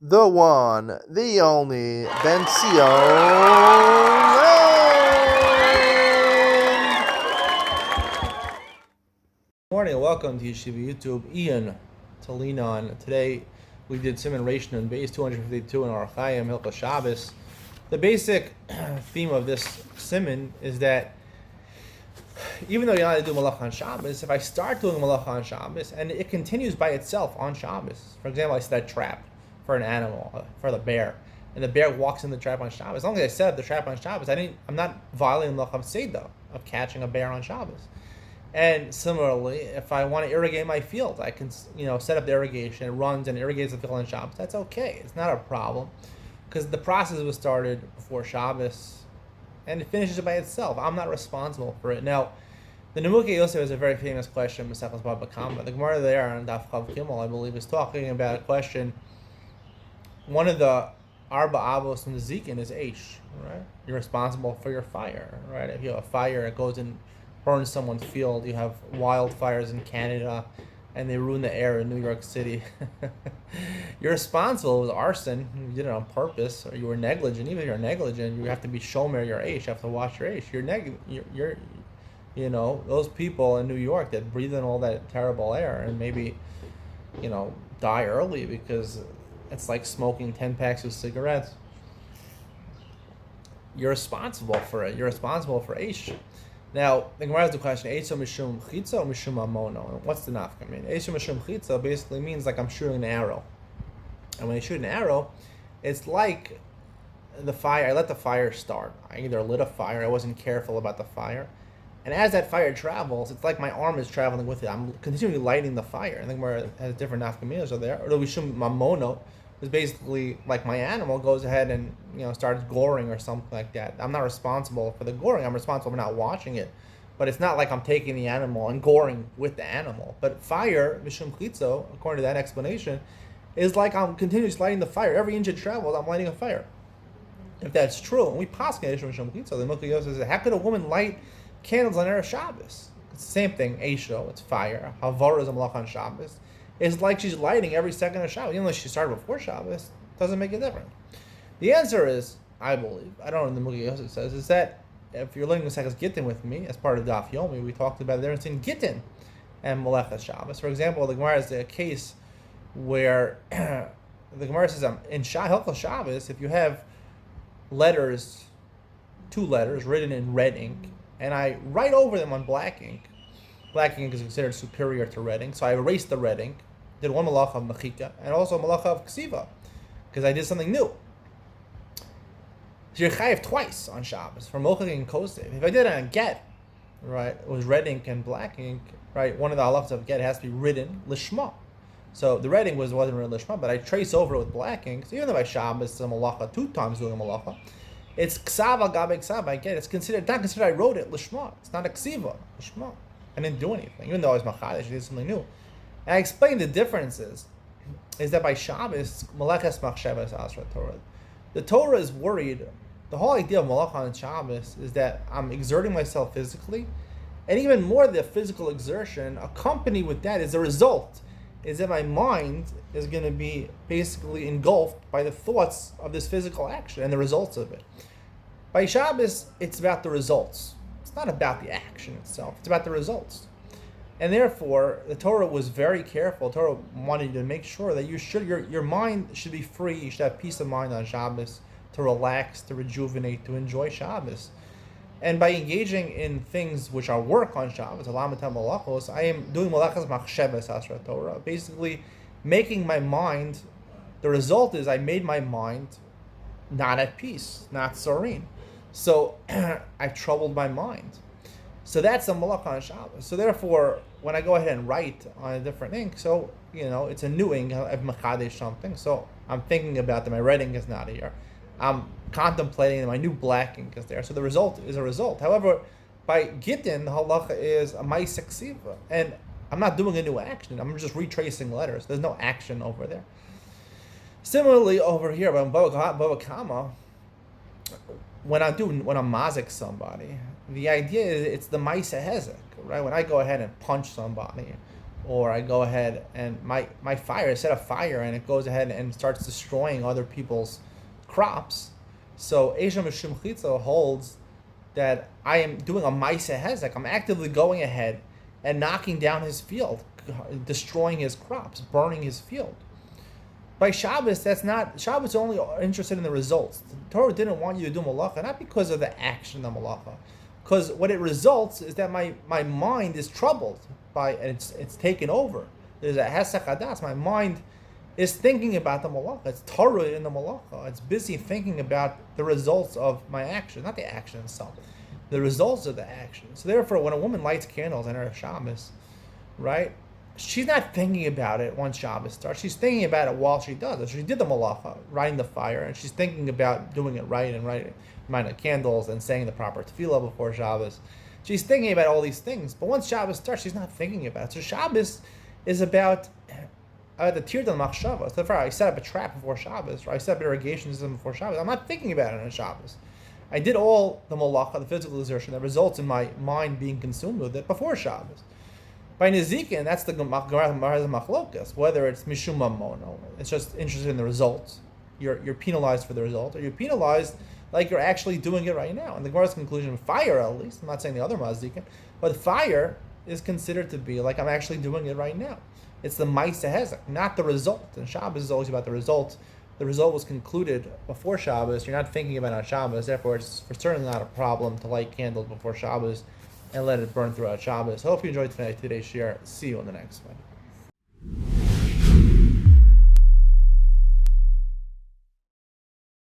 the one, the only, Ben Morning and welcome to Yeshiva YouTube. Iyun to Lean On. Today we did Siman Reish Nun base 252 in our Chaim Hilchos Shabbos. The basic theme of this Siman is that even though you're not to do Malach on Shabbos, if I start doing Malach on Shabbos and it continues by itself on Shabbos, for example, I set a trap for an animal, for the bear, and the bear walks in the trap on Shabbos. As long as I set up the trap on Shabbos, I'm not violating the Malach Seder of catching a bear on Shabbos. And similarly, if I want to irrigate my field, I can, set up the irrigation. It runs and irrigates the field on Shabbos. That's okay. It's not a problem because the process was started before Shabbos, and it finishes by itself. I'm not responsible for it. Now, the Nemukei Yosef is a very famous question. Masechus Baba Kama. The Gemara there on Daf Chav Gimel, I believe, is talking about a question. One of the Arba Avos in the Zikin is Aish, right? You're responsible for your fire, right? If you have a fire, it goes and burns someone's field. You have wildfires in Canada, and they ruin the air in New York City. You're responsible. It was arson. You did it on purpose, or you were negligent. Even if you're negligent, you have to be shomer your Aish. You have to wash your Aish. You're those people in New York that breathe in all that terrible air and maybe, die early because it's like smoking 10 packs of cigarettes. You're responsible for it. You're responsible for Aish. Now, the Gemara has the question, Eiso Mishum Chitza or Mishum Amono? What's the nafka mean? Eiso Mishum Chitza basically means like I'm shooting an arrow. And when I shoot an arrow, it's like the fire, I let the fire start. I either lit a fire, I wasn't careful about the fire. And as that fire travels, it's like my arm is traveling with it. I'm continually lighting the fire. I think where has different nafkaminas are there. Or the Mishum Mamono is basically like my animal goes ahead and starts goring or something like that. I'm not responsible for the goring. I'm responsible for not watching it. But it's not like I'm taking the animal and goring with the animal. But fire, Mishum Chitzo, according to that explanation, is like I'm continuously lighting the fire. Every inch it travels, I'm lighting a fire. If that's true, and we pass Mishum Chitzo, the Milky Yosef says, how could a woman light candles on Erev Shabbos? It's the same thing. Eisho, it's fire. Havara is a malach on Shabbos. It's like she's lighting every second of Shabbos. Even though she started before Shabbos, doesn't make a difference. The answer is, I believe, I don't know what the Milky Yosef says, is that if you're learning the Sekas Gittin with me, as part of Daf Yomi, we talked about the difference in Gittin and Malachas Shabbos. For example, the Gemara is a case where the Gemara says in Hilchos Shabbos, if you have two letters written in red ink, and I write over them on black ink is considered superior to red ink, so I erased the red ink, did one malacha of mechika, and also a malacha of ksiva, because I did something new. So you're chayiv twice on Shabbos, for mochik and kosev. If I did it on get, right, it was red ink and black ink, right, one of the halachas of get has to be written lishma. So the red ink wasn't written lishma, but I trace over it with black ink, so even though by Shabbos it's a malacha, 2 times doing a malacha, it's ksava gabe ksava. I get it. It's not considered I wrote it lishma. It's not a ksiva lishma. I didn't do anything, even though I was machadish. I did something new. And I explained the differences. Is that by Shabbos malachas machshavas asra Torah. The Torah is worried. The whole idea of malach on Shabbos is that I'm exerting myself physically, and even more the physical exertion accompanied with that is the result. Is that my mind is going to be basically engulfed by the thoughts of this physical action and the results of it. By Shabbos, it's about the results. It's not about the action itself. It's about the results. And therefore, the Torah was very careful. The Torah wanted you to make sure that your mind should be free. You should have peace of mind on Shabbos, to relax, to rejuvenate, to enjoy Shabbos. And by engaging in things which are work on Shabbos, Alamatam Malachos, I am doing Malachas Machshavas Asra Torah, basically making my mind, the result is I made my mind not at peace, not serene. So I've troubled my mind. So that's a Malach on Shabbos. So therefore, when I go ahead and write on a different ink, so, it's a new ink, I've Machadesh something, so I'm thinking about that my red ink is not here. I'm contemplating that my new black ink is there. So the result is a result. However, by Gittin, the halacha is a ma'aseh ksiva. And I'm not doing a new action. I'm just retracing letters. There's no action over there. Similarly, over here, by Bava Kama, when I'm mazik somebody, the idea is it's the ma'aseh hezek, right? When I go ahead and punch somebody, or I go ahead and my fire, I set a fire and it goes ahead and starts destroying other people's crops. So Esha Mishum Chitza holds that I am doing a Maisa Hezek. I'm actively going ahead and knocking down his field, destroying his crops, burning his field. By Shabbos, that's not, Shabbos is only interested in the results. The Torah didn't want you to do malacha, not because of the action of malacha, because what it results is that my mind is troubled by, and it's taken over. There's a hesach hadas. My mind is thinking about the malacha. It's Torah in the malacha. It's busy thinking about the results of my action, not the action itself, the results of the action. So therefore, when a woman lights candles on her Shabbos, right, she's not thinking about it once Shabbos starts. She's thinking about it while she does it. She did the malacha, lighting the fire, and she's thinking about doing it right and lighting the candles and saying the proper tefillah before Shabbos. She's thinking about all these things. But once Shabbos starts, she's not thinking about it. So Shabbos is about the tirdan machshava. So if I set up a trap before Shabbos, or I set up irrigation system before Shabbos, I'm not thinking about it on Shabbos. I did all the malacha, the physical exertion that results in my mind being consumed with it before Shabbos. By Nezikin, that's the Gemara's machlokas, whether it's mishum mamono, it's just interested in the results. You're penalized for the result, or you're penalized like you're actually doing it right now. And the Gemara's conclusion, fire at least, I'm not saying the other mazikin, but fire is considered to be like I'm actually doing it right now. It's the ma'aseh hezek, not the result. And Shabbos is always about the result. The result was concluded before Shabbos. You're not thinking about it on Shabbos. Therefore, it's certainly not a problem to light candles before Shabbos and let it burn throughout Shabbos. I hope you enjoyed today's share. See you on the next one.